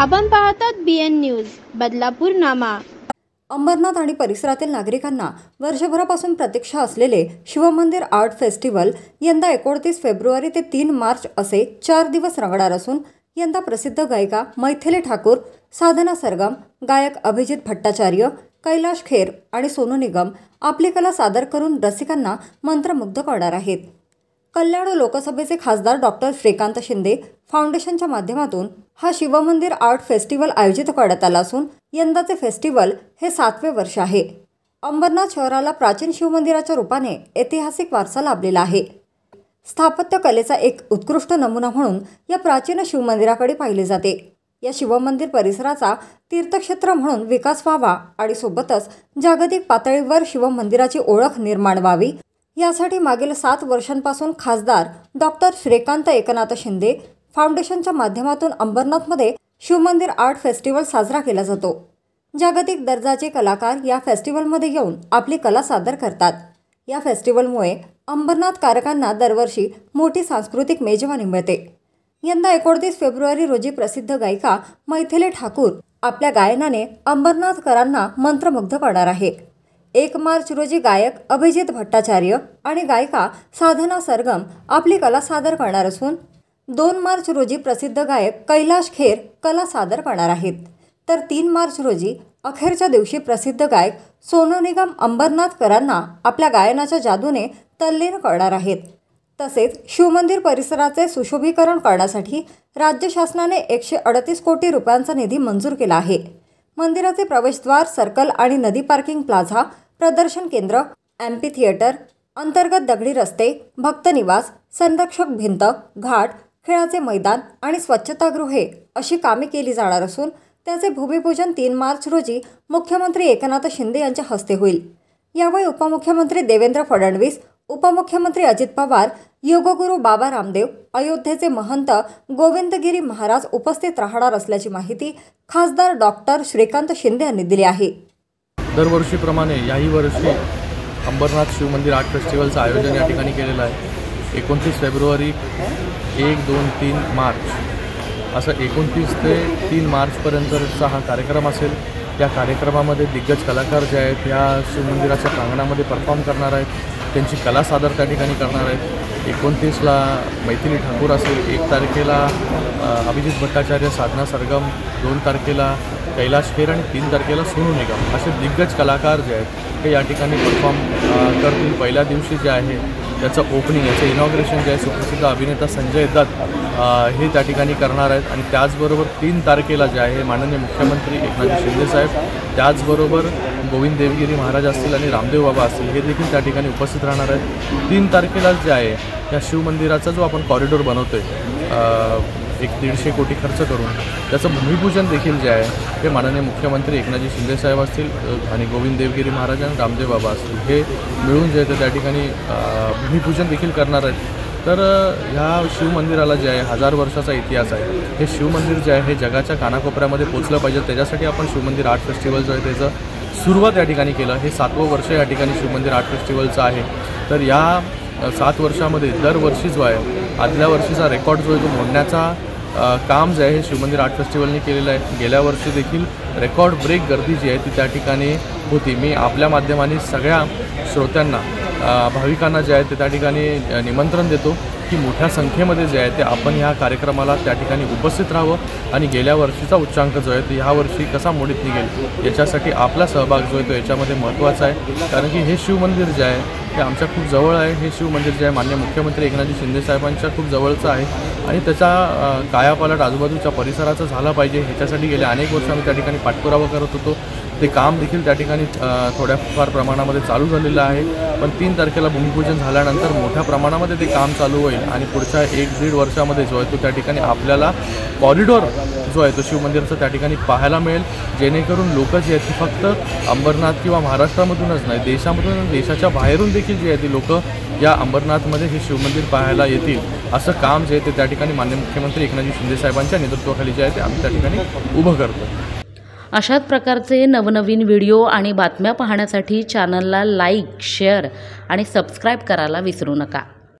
आपण पाहतात BN news Badlapur नामा। अंबरनाथ आणि परिसरातील नागरिकांना वर्षभरापासून प्रतीक्षा असलेले शिवमंदिर आर्ट फेस्टिवल यंदा 29 फेब्रुवारी ते 3 मार्च असे 4 दिवस रंगणार असून यंदा प्रसिद्ध गायिका मैथिली ठाकूर, साधना सरगम, गायक अभिजित भट्टाचार्य, कैलाश खेर आणि सोनू निगम आपली कला सादर करून रसिकांना मंत्रमुग्ध करणार आहेत। कल्याण लोकसभेचे खासदार डॉक्टर श्रीकांत शिंदे फाउंडेशनच्या माध्यमातून हा शिवमंदिर आर्ट फेस्टिवल आयोजित करण्यात आला असून यंदाचे फेस्टिवल हे 7वे वर्ष आहे। अंबरनाथ शहराला प्राचीन शिवमंदिराच्या रूपाने ऐतिहासिक वारसा लाभलेला आहे। स्थापत्य कलेचा एक उत्कृष्ट नमुना म्हणून या प्राचीन शिवमंदिराकडे पाहिले जाते। या शिवमंदिर परिसराचा तीर्थक्षेत्र म्हणून विकास व्हावा आणि सोबतच जागतिक पातळीवर शिवमंदिराची ओळख निर्माण व्हावी यासाठी मागील 7 वर्षांपासून खासदार डॉक्टर श्रीकांत एकनाथ शिंदे फाउंडेशनच्या माध्यमातून अंबरनाथमध्ये शिवमंदिर आर्ट फेस्टिवल साजरा केला जातो। जागतिक दर्जाचे कलाकार या फेस्टिवलमध्ये येऊन आपली कला सादर करतात। या फेस्टिवलमुळे अंबरनाथकारकांना दरवर्षी मोठी सांस्कृतिक मेजवानी मिळते। यंदा 29 फेब्रुवारी रोजी प्रसिद्ध गायिका मैथिली ठाकूर आपल्या गायनाने अंबरनाथकरांना मंत्रमुग्ध करणार आहे। 1 मार्च रोजी गायक अभिजित भट्टाचार्य आणि गायिका साधना सरगम आपली कला सादर करणार असून 2 मार्च रोजी प्रसिद्ध गायक कैलाश खेर कला सादर करणार आहेत। तर 3 मार्च रोजी अखेरच्या दिवशी प्रसिद्ध गायक सोनू निगम अंबरनाथकरांना आपल्या गायनाच्या जादूने तल्लीन करणार आहेत। तसेच शिवमंदिर परिसराचे सुशोभीकरण करण्यासाठी राज्य शासनाने 138 कोटी रुपयांचा निधी मंजूर केला आहे। मंदिराचे प्रवेशद्वार, सर्कल आणि नदी पार्किंग प्लाझा, प्रदर्शन केंद्र, एम्पी थिएटर, अंतर्गत दगडी रस्ते, भक्त निवास, संरक्षक भिंत, घाट, खेळाचे मैदान आणि स्वच्छतागृहे अशी कामे केली जाणार असून त्याचे भूमिपूजन 3 मार्च रोजी मुख्यमंत्री एकनाथ शिंदे यांच्या हस्ते होईल। यावेळी उपमुख्यमंत्री देवेंद्र फडणवीस, उपमुख्यमंत्री अजित पवार, योगगुरू बाबा रामदेव, अयोध्येचे महंत गोविंदगिरी महाराज उपस्थित राहणार असल्याची माहिती खासदार डॉक्टर श्रीकांत शिंदे यांनी दिली आहे। दरवर्षीप्रमाणे याही वर्षी अंबरनाथ शिवमंदिर आर्ट फेस्टिवलचं आयोजन या ठिकाणी केलेलं आहे। 29 फेब्रुवारी, 1, 2, 3 मार्च असं 29 ते 3 मार्चपर्यंतचा हा कार्यक्रम असेल। या कार्यक्रमामध्ये दिग्गज कलाकार जे आहेत या शिवमंदिराच्या प्रांगणामध्ये परफॉर्म करणार आहेत, त्यांची कला सादर त्या ठिकाणी करणार आहेत। 29ला मैथिली ठाकूर असेल, 1 तारखेला अभिजित भट्टाचार्य, साधना सरगम, 2 तारखेला कैलाश खेर आणि 3 तारखेला सोनू निगम असे दिग्गज कलाकार जे आहेत ते या ठिकाणी परफॉर्म करतील। पहिल्या दिवशी जे आहे त्याचं ओपनिंग, याचं इनॉग्रेशन जे आहे सुप्रसिद्ध अभिनेता संजय दत्त हे त्या ठिकाणी करणार आहेत। आणि त्याचबरोबर 3 तारखेला जे आहे माननीय मुख्यमंत्री एकनाथ शिंदे साहेब, त्याचबरोबर गोविंद देवगिरी महाराज असतील आणि रामदेव बाबा असतील हे देखील त्या ठिकाणी उपस्थित राहणार आहेत। 3 तारखेला जे आहे या शिवमंदिराचा जो आपण कॉरिडॉर बनवतो आहे 150 कोटी खर्च करून, त्याचं भूमिपूजन देखील जे आहे हे माननीय मुख्यमंत्री एकनाथजी शिंदे साहेब असतील आणि गोविंद देवगिरी महाराज आणि रामदेव बाबा असतील हे मिळून जे आहे ते त्या ठिकाणी भूमिपूजन देखील करणार आहेत। तर ह्या शिवमंदिराला जे आहे 1000 वर्षाचा इतिहास आहे। हे शिवमंदिर जे आहे हे जगाच्या कानाकोपऱ्यामध्ये पोचलं पाहिजे, त्याच्यासाठी आपण शिवमंदिर आर्ट फेस्टिवल जो आहे त्याचं सुरुवात या ठिकाणी केलं। हे 7वं वर्ष या ठिकाणी शिवमंदिर आर्ट फेस्टिवलचं आहे। तर या 7 वर्षामध्ये दरवर्षी जो आहे आदल्या वर्षीचा रेकॉर्ड जो आहे तो मोडण्याचा काम जे आहे हे शिवमंदिर आर्ट फेस्टिवलने केलेलं आहे। गेल्या वर्षी देखील रेकॉर्ड ब्रेक गर्दी जी आहे ती त्या ठिकाणी होती। मी आपल्या माध्यमाने सगळ्या श्रोत्यांना, भाविकांना जे आहे ते त्या ठिकाणी निमंत्रण देतो की मोठ्या संख्येमध्ये जे आहे ते आपण ह्या कार्यक्रमाला त्या ठिकाणी उपस्थित राहावं आणि गेल्या वर्षीचा उच्चांक जो आहे तो ह्या वर्षी कसा मोडीत निघेल याच्यासाठी आपला सहभाग जो आहे तो याच्यामध्ये महत्त्वाचा आहे। कारण की हे शिवमंदिर जे आहे ते आमच्या खूप जवळ आहे। हे शिवमंदिर जे आहे माननीय मुख्यमंत्री एकनाथजी शिंदे साहेबांच्या खूप जवळचं आहे आणि त्याचा कायापालट आजूबाजूच्या परिसराचा झाला पाहिजे ह्याच्यासाठी गेल्या अनेक वर्ष आम्ही त्या ठिकाणी पाठपुरावा करत होतो। ते काम देखील त्या ठिकाणी थोड्याफार प्रमाणामध्ये चालू झालेलं आहे। पण 3 तारखेला भूमिपूजन झाल्यानंतर मोठ्या प्रमाणामध्ये ते काम चालू होईल आणि पुढच्या 1-1.5 वर्षामध्ये जो आहे तो त्या ठिकाणी आपल्याला कॉरिडॉर जो आहे तो शिवमंदिराचा त्या ठिकाणी पाहायला मिळेल, जेणेकरून लोक जी आहेत ती फक्त अंबरनाथ किंवा महाराष्ट्रामधूनच नाही, देशामधून, देशाच्या बाहेरून देखील जी आहे ती लोक या अंबरनाथमध्ये हे शिवमंदिर पाहायला येतील। असं काम जे आहे ते त्या ठिकाणी माननीय मुख्यमंत्री एकनाथजी शिंदे साहेबांच्या नेतृत्वाखाली जे आहे ते आम्ही त्या ठिकाणी उभं करतो। अशाच प्रकारचे नवनवीन व्हिडिओ आणि बातम्या पाहण्यासाठी चॅनलला लाईक, शेअर आणि सबस्क्राईब करायला विसरू नका।